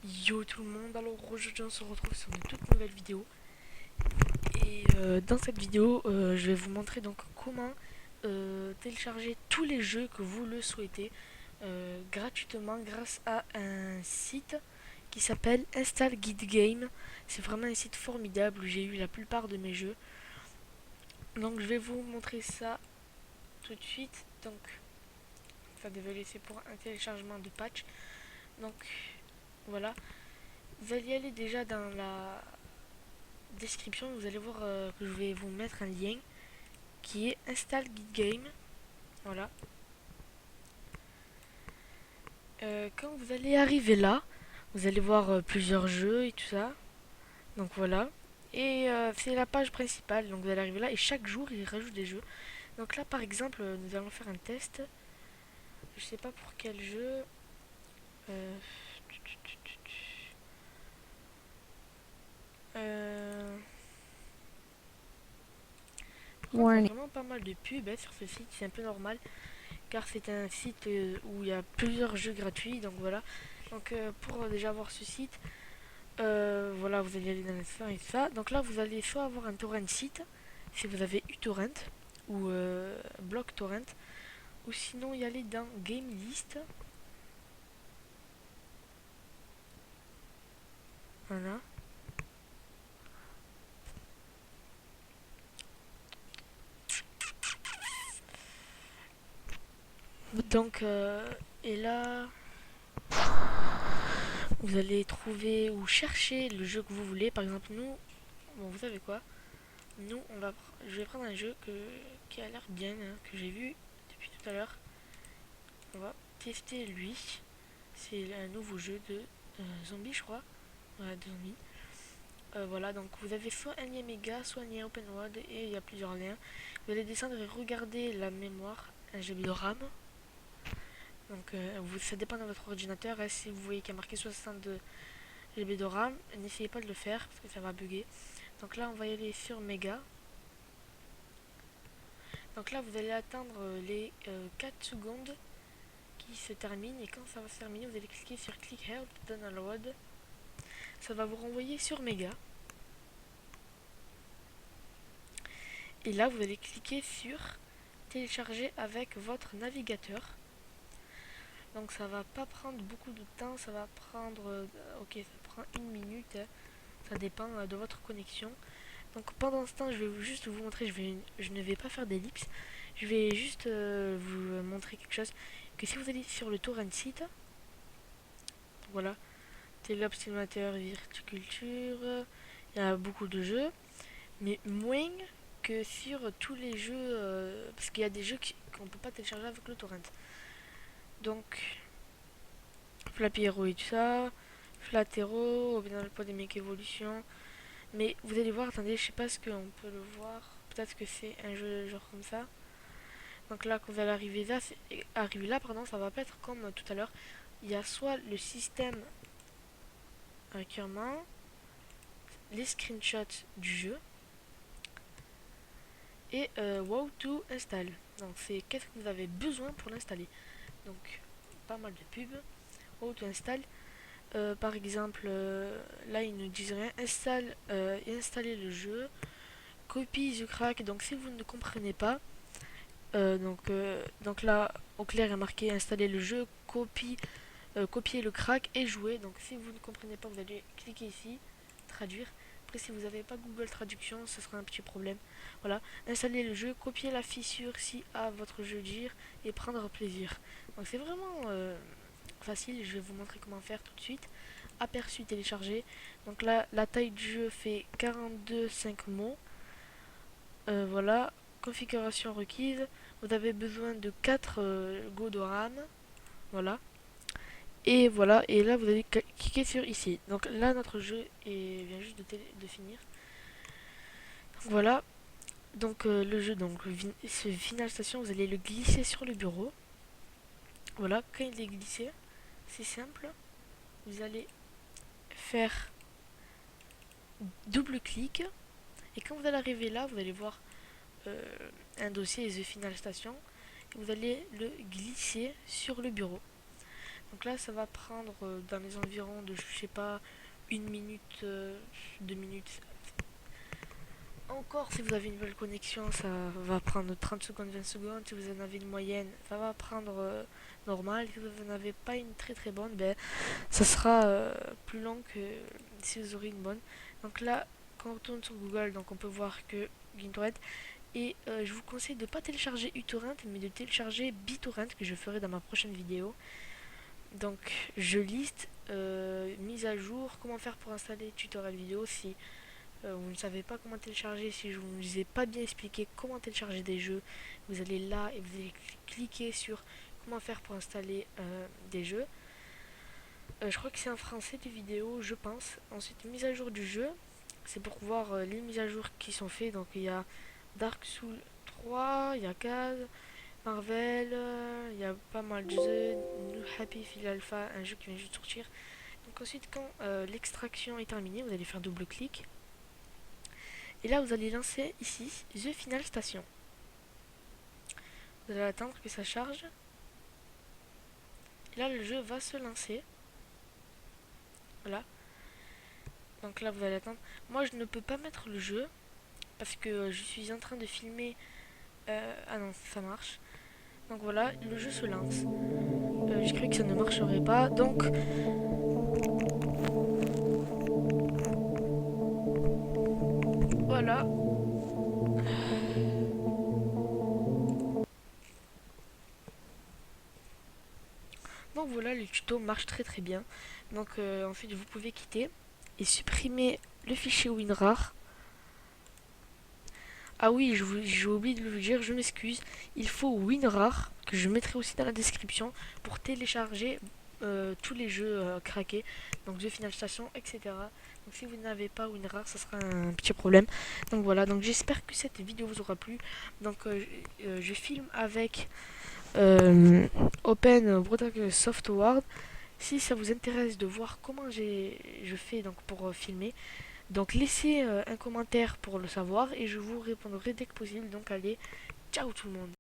Yo tout le monde, alors aujourd'hui on se retrouve sur une toute nouvelle vidéo et dans cette vidéo je vais vous montrer donc comment télécharger tous les jeux que vous le souhaitez gratuitement grâce à un site qui s'appelle Install Guide Game. C'est vraiment un site formidable où j'ai eu la plupart de mes jeux. Donc je vais vous montrer ça tout de suite. Donc ça devait laisser pour un téléchargement de patch. Donc voilà, vous allez aller déjà dans la description, vous allez voir que je vais vous mettre un lien qui est Install Guide Game. Voilà. Quand vous allez arriver là, vous allez voir plusieurs jeux et tout ça. Donc voilà. Et c'est la page principale. Donc vous allez arriver là et chaque jour il rajoute des jeux. Donc là par exemple, nous allons faire un test. Je sais pas pour quel jeu. Euh, euh, Par contre, il y a Warning. vraiment pas mal de pubs sur ce site. C'est un peu normal car c'est un site où il y a plusieurs jeux gratuits. Donc voilà. Donc pour déjà voir ce site, voilà, vous allez aller dans l'instant et ça. Donc là, vous allez soit avoir un torrent site, si vous avez uTorrent, ou BlockTorrent, ou sinon y aller dans Game List. Voilà. Donc, et là, vous allez trouver ou chercher le jeu que vous voulez. Par exemple, nous, bon, vous savez quoi? Nous, je vais prendre un jeu qui a l'air bien, hein, que j'ai vu depuis tout à l'heure. On va tester lui. C'est un nouveau jeu de zombies, je crois. Ouais, de zombies. Voilà, donc vous avez soit un lien méga, soit un lien open world et il y a plusieurs liens. Vous allez descendre et regarder la mémoire, un GB de RAM. Donc ça dépend de votre ordinateur. Et si vous voyez qu'il y a marqué 62 GB de RAM, n'essayez pas de le faire parce que ça va bugger. Donc là, on va y aller sur méga. Donc là, vous allez attendre les 4 secondes qui se terminent. Et quand ça va se terminer, vous allez cliquer sur Click Help Download. Ça va vous renvoyer sur méga. Et là, vous allez cliquer sur télécharger avec votre navigateur. Donc ça va pas prendre beaucoup de temps, ça va prendre ok, ça prend une minute, ça dépend de votre connexion. Donc pendant ce temps, je vais juste vous montrer, je ne vais pas faire d'ellipse, je vais juste vous montrer quelque chose, que si vous allez sur le torrent site, voilà, Telop Simulator, Virtuculture, il y a beaucoup de jeux, mais moins que sur tous les jeux, parce qu'il y a des jeux qu'on peut pas télécharger avec le torrent. Donc Flappy Hero et tout ça, Flatero, Final Pandemic Evolution. Mais vous allez voir, attendez, je sais pas ce qu'on peut le voir. Peut-être que c'est un jeu genre comme ça. Donc là, quand vous allez arriver là, pardon, ça va pas être comme tout à l'heure. Il y a soit le système requirement, les screenshots du jeu et Wow to install. Donc c'est qu'est-ce que vous avez besoin pour l'installer. Donc pas mal de pubs. Wow to install. Par exemple, là ils ne disent rien. Installer le jeu. Copy the crack. Donc si vous ne comprenez pas, donc là au clair il y a marqué installer le jeu, copier le crack et jouer. Donc si vous ne comprenez pas, vous allez cliquer ici, traduire. Après si vous n'avez pas Google Traduction, ce sera un petit problème. Voilà, installer le jeu, copier la fissure si à votre jeu dire et prendre plaisir. Donc c'est vraiment facile, je vais vous montrer comment faire tout de suite. Aperçu téléchargé. Donc là, la taille du jeu fait 42,5 mots. Voilà, configuration requise. Vous avez besoin de 4 Go de RAM. Voilà. Et voilà, et là vous allez cliquer sur ici. Donc là notre jeu vient juste de finir. Donc voilà, donc le jeu, donc ce Final Station, vous allez le glisser sur le bureau. Voilà, quand il est glissé, c'est simple. Vous allez faire double clic. Et quand vous allez arriver là, vous allez voir euh, un dossier The Final Station. Et vous allez le glisser sur le bureau. Donc là, ça va prendre dans les environs de, je sais pas, 1 minute, 2 minutes. Encore, si vous avez une bonne connexion, ça va prendre 30 secondes, 20 secondes. Si vous en avez une moyenne, ça va prendre normal. Si vous n'avez pas une très très bonne, ben, ça sera plus long que si vous aurez une bonne. Donc là, quand on retourne sur Google, donc on peut voir que GameTorrent. Et je vous conseille de ne pas télécharger uTorrent, mais de télécharger BitTorrent, que je ferai dans ma prochaine vidéo. Donc je liste, mise à jour, comment faire pour installer tutoriel vidéo si vous ne savez pas comment télécharger, si je ne vous ai pas bien expliqué comment télécharger des jeux. Vous allez là et vous allez cliquer sur comment faire pour installer des jeux. Je crois que c'est en français des vidéos, je pense. Ensuite, mise à jour du jeu, c'est pour voir les mises à jour qui sont faites. Donc il y a Dark Souls 3, il y a Caz, Marvel, il y a pas mal de jeux, New Happy Fil Alpha, un jeu qui vient juste de sortir. Donc ensuite, quand l'extraction est terminée, vous allez faire double-clic. Et là, vous allez lancer ici The Final Station. Vous allez attendre que ça charge. Et là, le jeu va se lancer. Voilà. Donc là, vous allez attendre. Moi, je ne peux pas mettre le jeu parce que je suis en train de filmer. Ah non, ça marche. Donc voilà, le jeu se lance. J'ai cru que ça ne marcherait pas. Donc voilà. Donc voilà, le tuto marche très très bien. Donc ensuite, vous pouvez quitter et supprimer le fichier WinRAR. Ah oui, j'ai oublié de le dire, je m'excuse. Il faut WinRAR, que je mettrai aussi dans la description, pour télécharger tous les jeux craqués, donc The Final Station, etc. Donc si vous n'avez pas WinRAR, ça sera un petit problème. Donc voilà, donc j'espère que cette vidéo vous aura plu. Donc je filme avec Open Product Software. Si ça vous intéresse de voir comment je fais donc pour filmer, donc laissez un commentaire pour le savoir et je vous répondrai dès que possible. Donc allez, ciao tout le monde.